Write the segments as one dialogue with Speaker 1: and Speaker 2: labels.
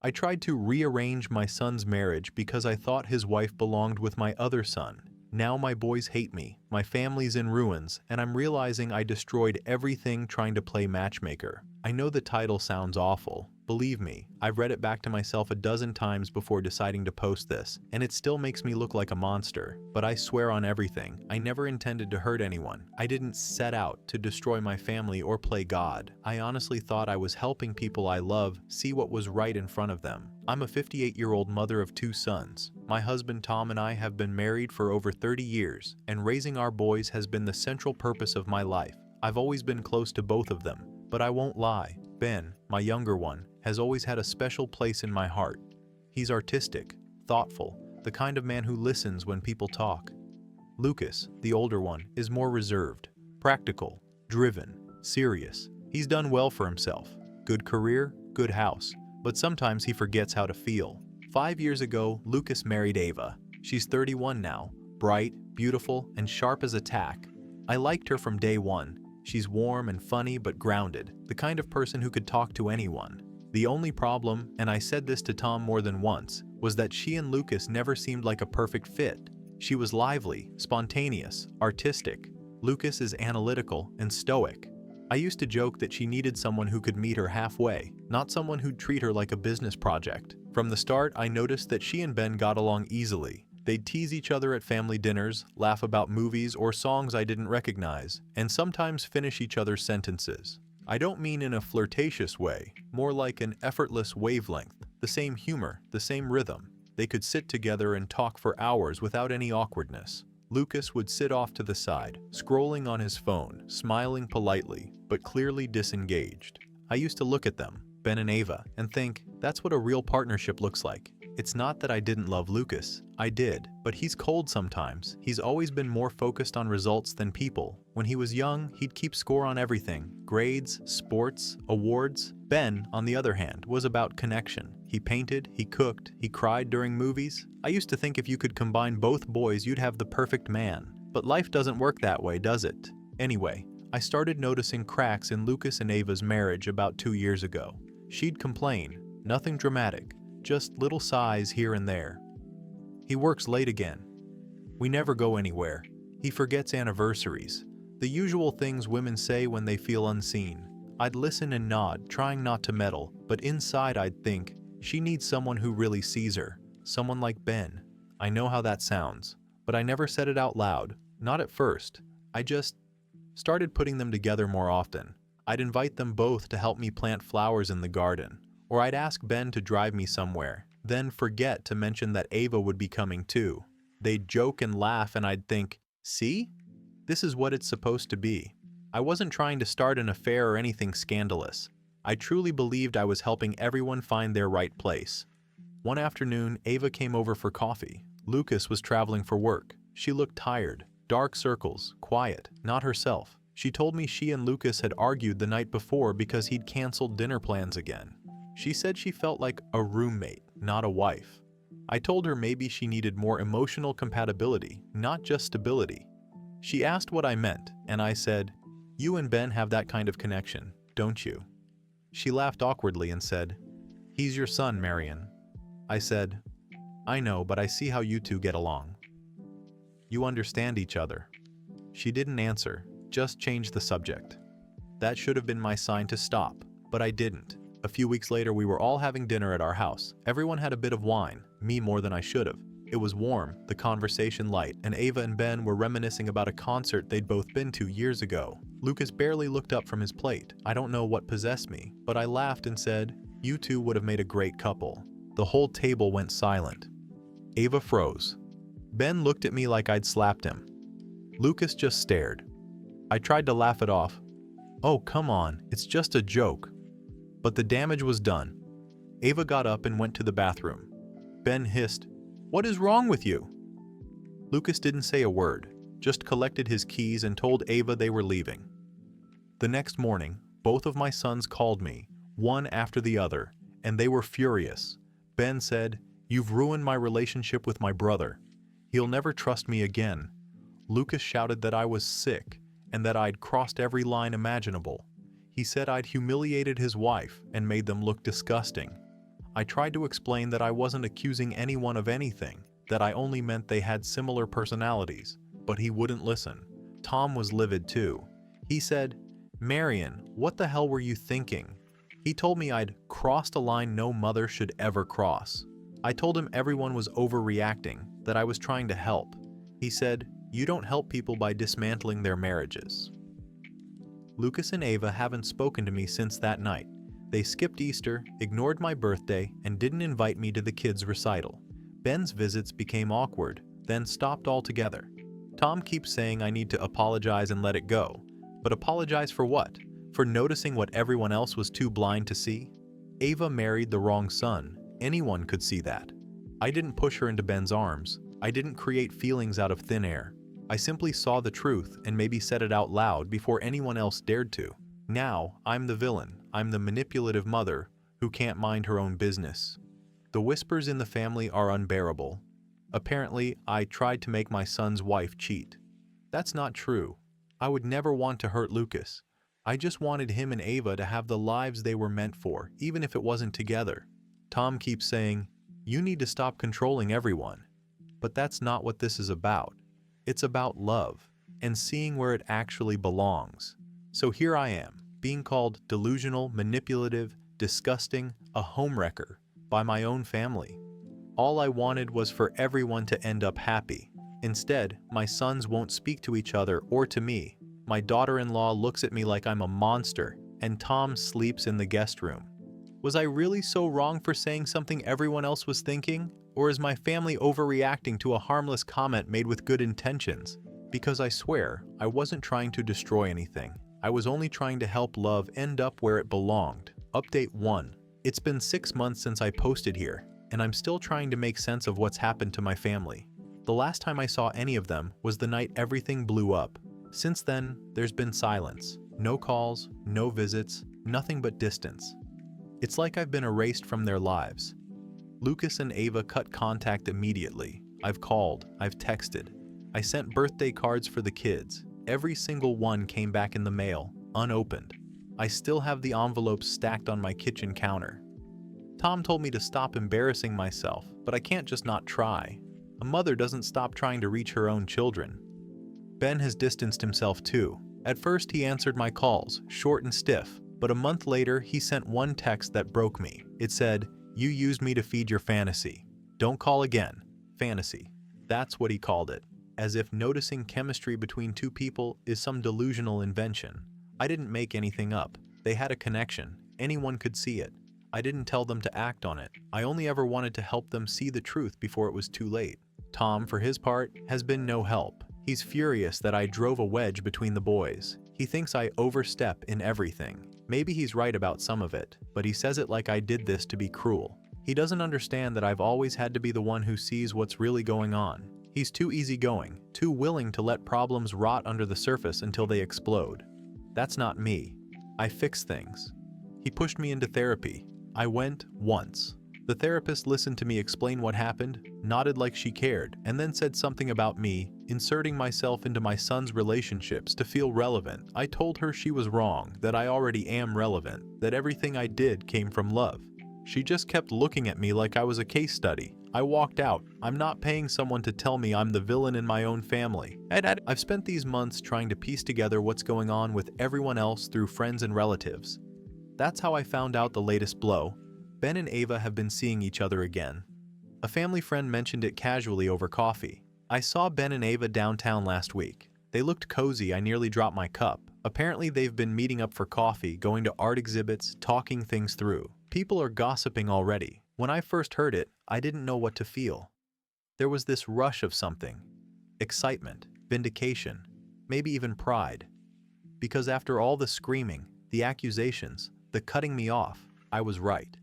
Speaker 1: I tried to rearrange my son's marriage because I thought his wife belonged with my other son. Now my boys hate me, my family's in ruins, and I'm realizing I destroyed everything trying to play matchmaker. I know the title sounds awful. Believe me, I've read it back to myself a dozen times before deciding to post this, and it still makes me look like a monster. But I swear on everything, I never intended to hurt anyone. I didn't set out to destroy my family or play God. I honestly thought I was helping people I love see what was right in front of them. I'm a 58-year-old mother of 2 sons. My husband Tom and I have been married for over 30 years, and raising our boys has been the central purpose of my life. I've always been close to both of them, but I won't lie. Ben, my younger one, has always had a special place in my heart. He's artistic, thoughtful, the kind of man who listens when people talk. Lucas, the older one, is more reserved, practical, driven, serious. He's done well for himself. Good career, good house. But sometimes he forgets how to feel. 5 years ago, Lucas married Ava. She's 31 now, bright, beautiful, and sharp as a tack. I liked her from day one. She's warm and funny but grounded, the kind of person who could talk to anyone. The only problem, and I said this to Tom more than once, was that she and Lucas never seemed like a perfect fit. She was lively, spontaneous, artistic. Lucas is analytical and stoic. I used to joke that she needed someone who could meet her halfway, not someone who'd treat her like a business project. From the start, I noticed that she and Ben got along easily. They'd tease each other at family dinners, laugh about movies or songs I didn't recognize, and sometimes finish each other's sentences. I don't mean in a flirtatious way, more like an effortless wavelength, the same humor, the same rhythm. They could sit together and talk for hours without any awkwardness. Lucas would sit off to the side, scrolling on his phone, smiling politely, but clearly disengaged. I used to look at them, Ben and Ava, and think, that's what a real partnership looks like. It's not that I didn't love Lucas. I did, but he's cold sometimes. He's always been more focused on results than people. When he was young, he'd keep score on everything: grades, sports, awards. Ben, on the other hand, was about connection. He painted, he cooked, he cried during movies. I used to think if you could combine both boys, you'd have the perfect man. But life doesn't work that way, does it? Anyway, I started noticing cracks in Lucas and Ava's marriage about 2 years ago. She'd complain, nothing dramatic, just little sighs here and there. He works late again. We never go anywhere. He forgets anniversaries. The usual things women say when they feel unseen. I'd listen and nod, trying not to meddle, but inside I'd think, she needs someone who really sees her. Someone like Ben. I know how that sounds, but I never said it out loud. Not at first. I just started putting them together more often. I'd invite them both to help me plant flowers in the garden. Or I'd ask Ben to drive me somewhere, then forget to mention that Ava would be coming too. They'd joke and laugh and I'd think, see? This is what it's supposed to be. I wasn't trying to start an affair or anything scandalous. I truly believed I was helping everyone find their right place. One afternoon, Ava came over for coffee. Lucas was traveling for work. She looked tired, dark circles, quiet, not herself. She told me she and Lucas had argued the night before because he'd canceled dinner plans again. She said she felt like a roommate, not a wife. I told her maybe she needed more emotional compatibility, not just stability. She asked what I meant, and I said, "You and Ben have that kind of connection, don't you?" She laughed awkwardly and said, "He's your son, Marion." I said, "I know, but I see how you two get along. You understand each other." She didn't answer, just changed the subject. That should have been my sign to stop, but I didn't. A few weeks later, we were all having dinner at our house. Everyone had a bit of wine, me more than I should have. It was warm, the conversation light, and Ava and Ben were reminiscing about a concert they'd both been to years ago. Lucas barely looked up from his plate. I don't know what possessed me, but I laughed and said, "You two would have made a great couple." The whole table went silent. Ava froze. Ben looked at me like I'd slapped him. Lucas just stared. I tried to laugh it off. "Oh, come on, it's just a joke." But the damage was done. Ava got up and went to the bathroom. Ben hissed, "What is wrong with you?" Lucas didn't say a word, just collected his keys and told Ava they were leaving. The next morning, both of my sons called me, one after the other, and they were furious. Ben said, "You've ruined my relationship with my brother. He'll never trust me again." Lucas shouted that I was sick and that I'd crossed every line imaginable. He said I'd humiliated his wife and made them look disgusting. I tried to explain that I wasn't accusing anyone of anything, that I only meant they had similar personalities, but he wouldn't listen. Tom was livid too. He said, "Marion, what the hell were you thinking?" He told me I'd crossed a line no mother should ever cross. I told him everyone was overreacting, that I was trying to help. He said, "You don't help people by dismantling their marriages." Lucas and Ava haven't spoken to me since that night. They skipped Easter, ignored my birthday, and didn't invite me to the kids' recital. Ben's visits became awkward, then stopped altogether. Tom keeps saying I need to apologize and let it go. But apologize for what? For noticing what everyone else was too blind to see? Ava married the wrong son. Anyone could see that. I didn't push her into Ben's arms. I didn't create feelings out of thin air. I simply saw the truth and maybe said it out loud before anyone else dared to. Now, I'm the villain. I'm the manipulative mother who can't mind her own business. The whispers in the family are unbearable. Apparently, I tried to make my son's wife cheat. That's not true. I would never want to hurt Lucas. I just wanted him and Ava to have the lives they were meant for, even if it wasn't together. Tom keeps saying, "You need to stop controlling everyone." But that's not what this is about. It's about love and seeing where it actually belongs. So here I am, being called delusional, manipulative, disgusting, a homewrecker by my own family. All I wanted was for everyone to end up happy. Instead, my sons won't speak to each other or to me. My daughter-in-law looks at me like I'm a monster, and Tom sleeps in the guest room. Was I really so wrong for saying something everyone else was thinking? Or is my family overreacting to a harmless comment made with good intentions? Because I swear, I wasn't trying to destroy anything. I was only trying to help love end up where it belonged. Update 1. It's been 6 months since I posted here, and I'm still trying to make sense of what's happened to my family. The last time I saw any of them was the night everything blew up. Since then, there's been silence. No calls, no visits, nothing but distance. It's like I've been erased from their lives. Lucas and Ava cut contact immediately. I've called, I've texted. I sent birthday cards for the kids. Every single one came back in the mail, unopened. I still have the envelopes stacked on my kitchen counter. Tom told me to stop embarrassing myself, but I can't just not try. A mother doesn't stop trying to reach her own children. Ben has distanced himself too. At first he answered my calls, short and stiff, but a month later he sent one text that broke me. It said, "You used me to feed your fantasy. Don't call again." Fantasy. That's what he called it. As if noticing chemistry between two people is some delusional invention. I didn't make anything up. They had a connection. Anyone could see it. I didn't tell them to act on it. I only ever wanted to help them see the truth before it was too late. Tom, for his part, has been no help. He's furious that I drove a wedge between the boys. He thinks I overstep in everything. Maybe he's right about some of it, but he says it like I did this to be cruel. He doesn't understand that I've always had to be the one who sees what's really going on. He's too easygoing, too willing to let problems rot under the surface until they explode. That's not me. I fix things. He pushed me into therapy. I went once. The therapist listened to me explain what happened, nodded like she cared, and then said something about me, inserting myself into my son's relationships to feel relevant. I told her she was wrong, that I already am relevant, that everything I did came from love. She just kept looking at me like I was a case study. I walked out. I'm not paying someone to tell me I'm the villain in my own family. I've spent these months trying to piece together what's going on with everyone else through friends and relatives. That's how I found out the latest blow. Ben and Ava have been seeing each other again. A family friend mentioned it casually over coffee. I saw Ben and Ava downtown last week. They looked cozy. I nearly dropped my cup. Apparently they've been meeting up for coffee, going to art exhibits, talking things through. People are gossiping already. When I first heard it, I didn't know what to feel. There was this rush of something. Excitement, vindication, maybe even pride. Because after all the screaming, the accusations, the cutting me off, I was right.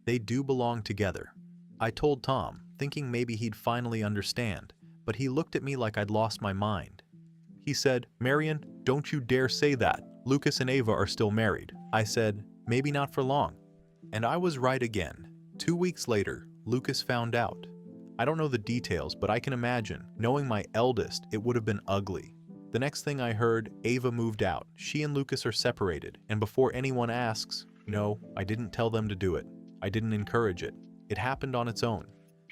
Speaker 1: They do belong together. I told Tom, thinking maybe he'd finally understand, but he looked at me like I'd lost my mind. He said, "Marion, don't you dare say that. Lucas and Ava are still married." I said, "Maybe not for long." And I was right again. 2 weeks later, Lucas found out. I don't know the details, but I can imagine, knowing my eldest, it would have been ugly. The next thing I heard, Ava moved out. She and Lucas are separated, and before anyone asks, no, I didn't tell them to do it. I didn't encourage it. It happened on its own.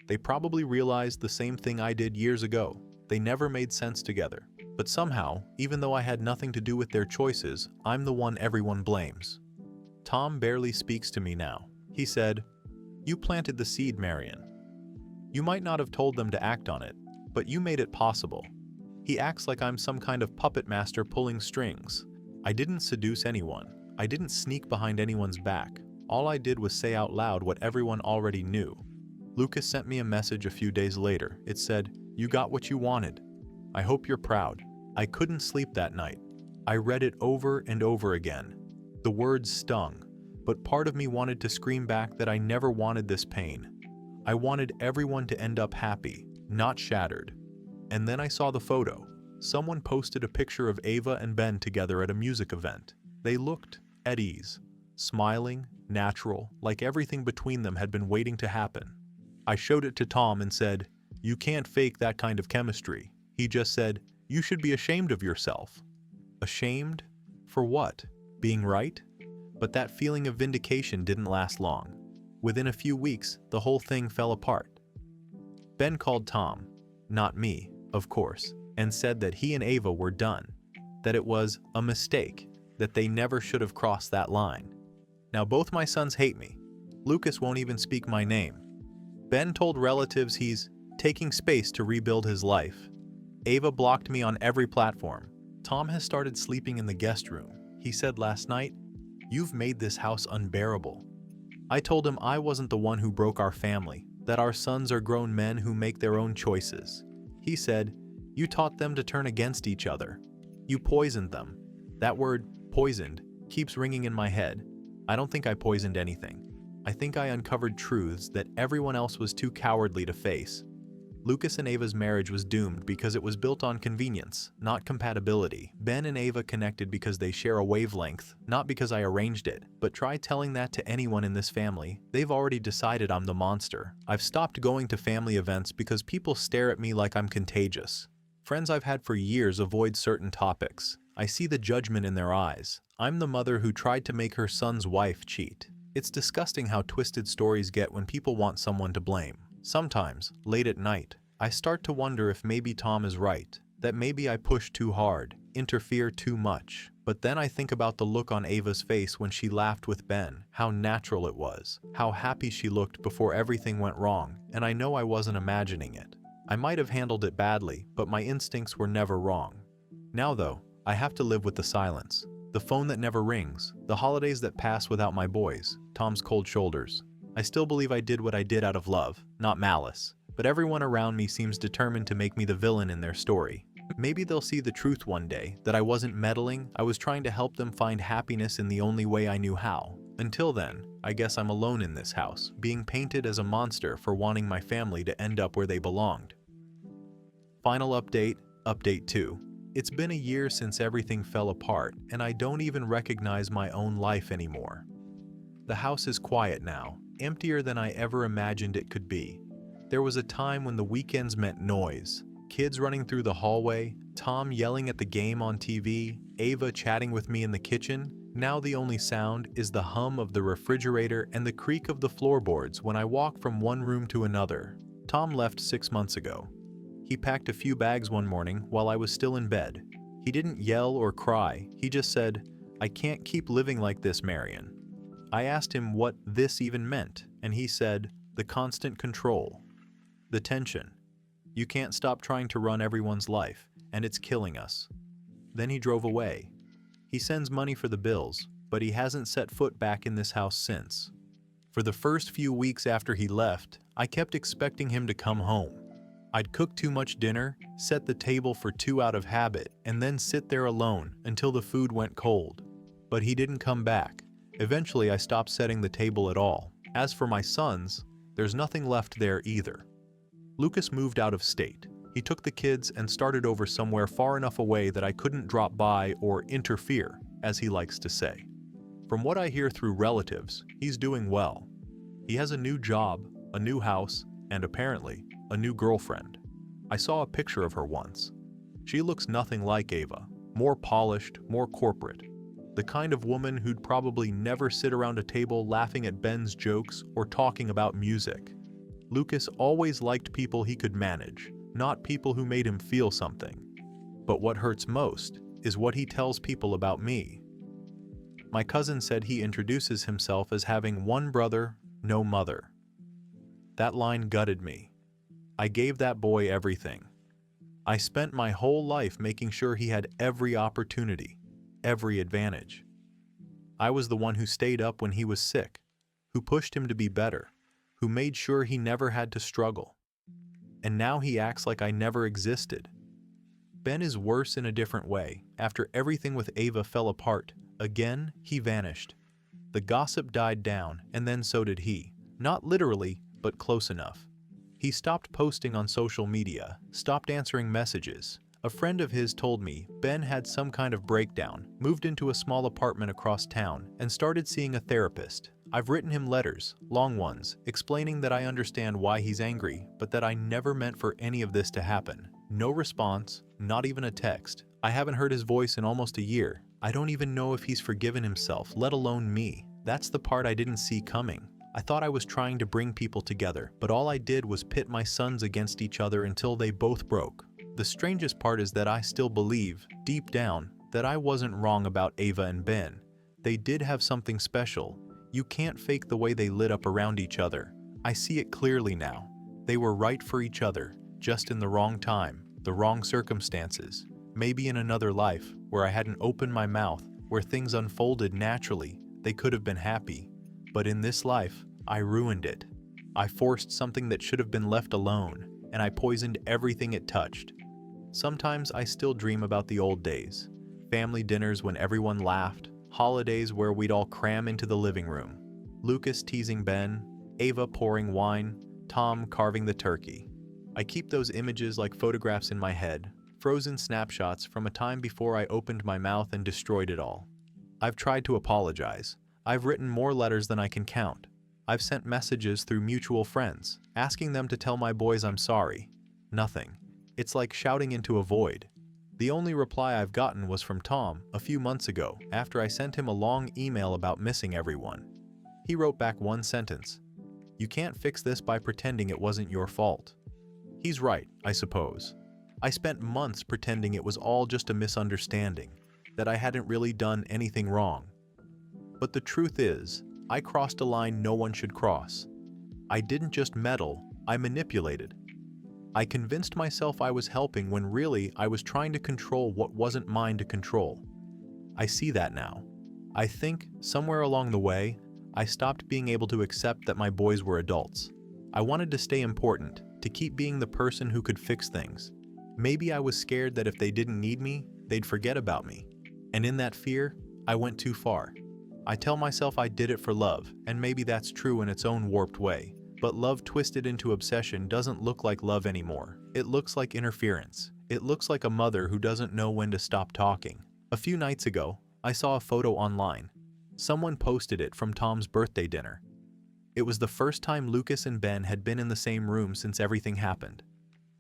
Speaker 1: They probably realized the same thing I did years ago. They never made sense together. But somehow, even though I had nothing to do with their choices, I'm the one everyone blames. Tom barely speaks to me now. He said, "You planted the seed, Marion. You might not have told them to act on it, but you made it possible." He acts like I'm some kind of puppet master pulling strings. I didn't seduce anyone. I didn't sneak behind anyone's back. All I did was say out loud what everyone already knew. Lucas sent me a message a few days later. It said, "You got what you wanted. I hope you're proud." I couldn't sleep that night. I read it over and over again. The words stung, but part of me wanted to scream back that I never wanted this pain. I wanted everyone to end up happy, not shattered. And then I saw the photo. Someone posted a picture of Ava and Ben together at a music event. They looked at ease, smiling, natural, like everything between them had been waiting to happen. I showed it to Tom and said, "You can't fake that kind of chemistry." He just said, "You should be ashamed of yourself." Ashamed? For what? Being right? But that feeling of vindication didn't last long. Within a few weeks, the whole thing fell apart. Ben called Tom, not me, of course, and said that he and Ava were done, that it was a mistake, that they never should have crossed that line. Now both my sons hate me. Lucas won't even speak my name. Ben told relatives he's taking space to rebuild his life. Ava blocked me on every platform. Tom has started sleeping in the guest room. He said last night, "You've made this house unbearable." I told him I wasn't the one who broke our family, that our sons are grown men who make their own choices. He said, "You taught them to turn against each other. You poisoned them." That word, poisoned, keeps ringing in my head. I don't think I poisoned anything. I think I uncovered truths that everyone else was too cowardly to face. Lucas and Ava's marriage was doomed because it was built on convenience, not compatibility. Ben and Ava connected because they share a wavelength, not because I arranged it. But try telling that to anyone in this family. They've already decided I'm the monster. I've stopped going to family events because people stare at me like I'm contagious. Friends I've had for years avoid certain topics. I see the judgment in their eyes. I'm the mother who tried to make her son's wife cheat. It's disgusting how twisted stories get when people want someone to blame. Sometimes, late at night, I start to wonder if maybe Tom is right, that maybe I push too hard, interfere too much. But then I think about the look on Ava's face when she laughed with Ben, how natural it was, how happy she looked before everything went wrong, and I know I wasn't imagining it. I might have handled it badly, but my instincts were never wrong. Now though, I have to live with the silence, the phone that never rings, the holidays that pass without my boys, Tom's cold shoulders. I still believe I did what I did out of love, not malice, but everyone around me seems determined to make me the villain in their story. Maybe they'll see the truth one day, that I wasn't meddling, I was trying to help them find happiness in the only way I knew how. Until then, I guess I'm alone in this house, being painted as a monster for wanting my family to end up where they belonged. Final update, Update 2. It's been a year since everything fell apart, and I don't even recognize my own life anymore. The house is quiet now, emptier than I ever imagined it could be. There was a time when the weekends meant noise. Kids running through the hallway, Tom yelling at the game on TV, Ava chatting with me in the kitchen. Now the only sound is the hum of the refrigerator and the creak of the floorboards when I walk from one room to another. Tom left 6 months ago. He packed a few bags one morning while I was still in bed. He didn't yell or cry, he just said, "I can't keep living like this, Marion." I asked him what this even meant, and he said, "The constant control. The tension. You can't stop trying to run everyone's life, and it's killing us." Then he drove away. He sends money for the bills, but he hasn't set foot back in this house since. For the first few weeks after he left, I kept expecting him to come home. I'd cook too much dinner, set the table for two out of habit, and then sit there alone until the food went cold. But he didn't come back. Eventually, I stopped setting the table at all. As for my sons, there's nothing left there either. Lucas moved out of state. He took the kids and started over somewhere far enough away that I couldn't drop by or interfere, as he likes to say. From what I hear through relatives, he's doing well. He has a new job, a new house, and apparently, a new girlfriend. I saw a picture of her once. She looks nothing like Ava, more polished, more corporate. The kind of woman who'd probably never sit around a table laughing at Ben's jokes or talking about music. Lucas always liked people he could manage, not people who made him feel something. But what hurts most is what he tells people about me. My cousin said he introduces himself as having one brother, no mother. That line gutted me. I gave that boy everything. I spent my whole life making sure he had every opportunity, every advantage. I was the one who stayed up when he was sick, who pushed him to be better, who made sure he never had to struggle. And now he acts like I never existed. Ben is worse in a different way. After everything with Ava fell apart, again, he vanished. The gossip died down, and then so did he. Not literally, but close enough. He stopped posting on social media, stopped answering messages. A friend of his told me Ben had some kind of breakdown, moved into a small apartment across town, and started seeing a therapist. I've written him letters, long ones, explaining that I understand why he's angry, but that I never meant for any of this to happen. No response, not even a text. I haven't heard his voice in almost a year. I don't even know if he's forgiven himself, let alone me. That's the part I didn't see coming. I thought I was trying to bring people together, but all I did was pit my sons against each other until they both broke. The strangest part is that I still believe, deep down, that I wasn't wrong about Ava and Ben. They did have something special. You can't fake the way they lit up around each other. I see it clearly now. They were right for each other, just in the wrong time, the wrong circumstances. Maybe in another life, where I hadn't opened my mouth, where things unfolded naturally, they could have been happy. But in this life, I ruined it. I forced something that should have been left alone, and I poisoned everything it touched. Sometimes I still dream about the old days. Family dinners when everyone laughed, holidays where we'd all cram into the living room. Lucas teasing Ben, Ava pouring wine, Tom carving the turkey. I keep those images like photographs in my head, frozen snapshots from a time before I opened my mouth and destroyed it all. I've tried to apologize. I've written more letters than I can count. I've sent messages through mutual friends, asking them to tell my boys I'm sorry. Nothing. It's like shouting into a void. The only reply I've gotten was from Tom a few months ago after I sent him a long email about missing everyone. He wrote back one sentence. You can't fix this by pretending it wasn't your fault. He's right, I suppose. I spent months pretending it was all just a misunderstanding, that I hadn't really done anything wrong. But the truth is, I crossed a line no one should cross. I didn't just meddle, I manipulated. I convinced myself I was helping when really I was trying to control what wasn't mine to control. I see that now. I think, somewhere along the way, I stopped being able to accept that my boys were adults. I wanted to stay important, to keep being the person who could fix things. Maybe I was scared that if they didn't need me, they'd forget about me. And in that fear, I went too far. I tell myself I did it for love, and maybe that's true in its own warped way. But love twisted into obsession doesn't look like love anymore. It looks like interference. It looks like a mother who doesn't know when to stop talking. A few nights ago, I saw a photo online. Someone posted it from Tom's birthday dinner. It was the first time Lucas and Ben had been in the same room since everything happened.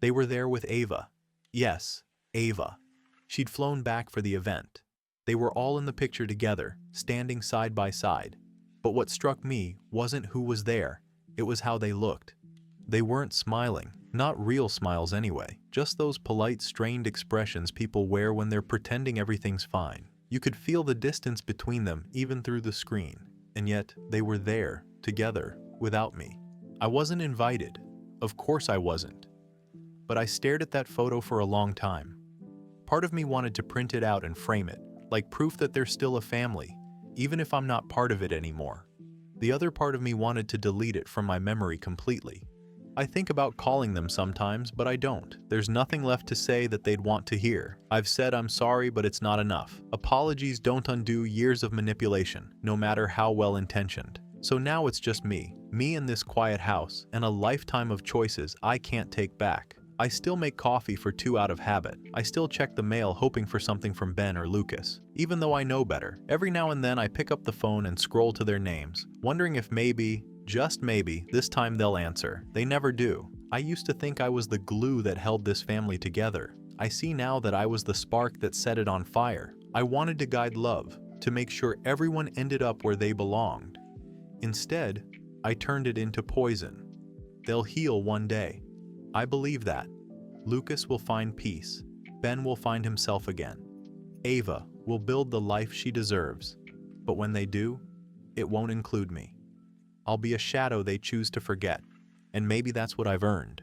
Speaker 1: They were there with Ava. Yes, Ava. She'd flown back for the event. They were all in the picture together, standing side by side. But what struck me wasn't who was there, it was how they looked. They weren't smiling, not real smiles anyway, just those polite, strained expressions people wear when they're pretending everything's fine. You could feel the distance between them even through the screen, and yet they were there, together, without me. I wasn't invited. Of course I wasn't. But I stared at that photo for a long time. Part of me wanted to print it out and frame it, like proof that they're still a family, even if I'm not part of it anymore. The other part of me wanted to delete it from my memory completely. I think about calling them sometimes, but I don't. There's nothing left to say that they'd want to hear. I've said I'm sorry, but it's not enough. Apologies don't undo years of manipulation, no matter how well-intentioned. So now it's just me in this quiet house, and a lifetime of choices I can't take back. I still make coffee for 2 out of habit. I still check the mail hoping for something from Ben or Lucas. Even though I know better, every now and then I pick up the phone and scroll to their names, wondering if maybe, just maybe, this time they'll answer. They never do. I used to think I was the glue that held this family together. I see now that I was the spark that set it on fire. I wanted to guide love, to make sure everyone ended up where they belonged. Instead, I turned it into poison. They'll heal one day. I believe that. Lucas will find peace. Ben will find himself again. Ava will build the life she deserves. But when they do, it won't include me. I'll be a shadow they choose to forget, and maybe that's what I've earned.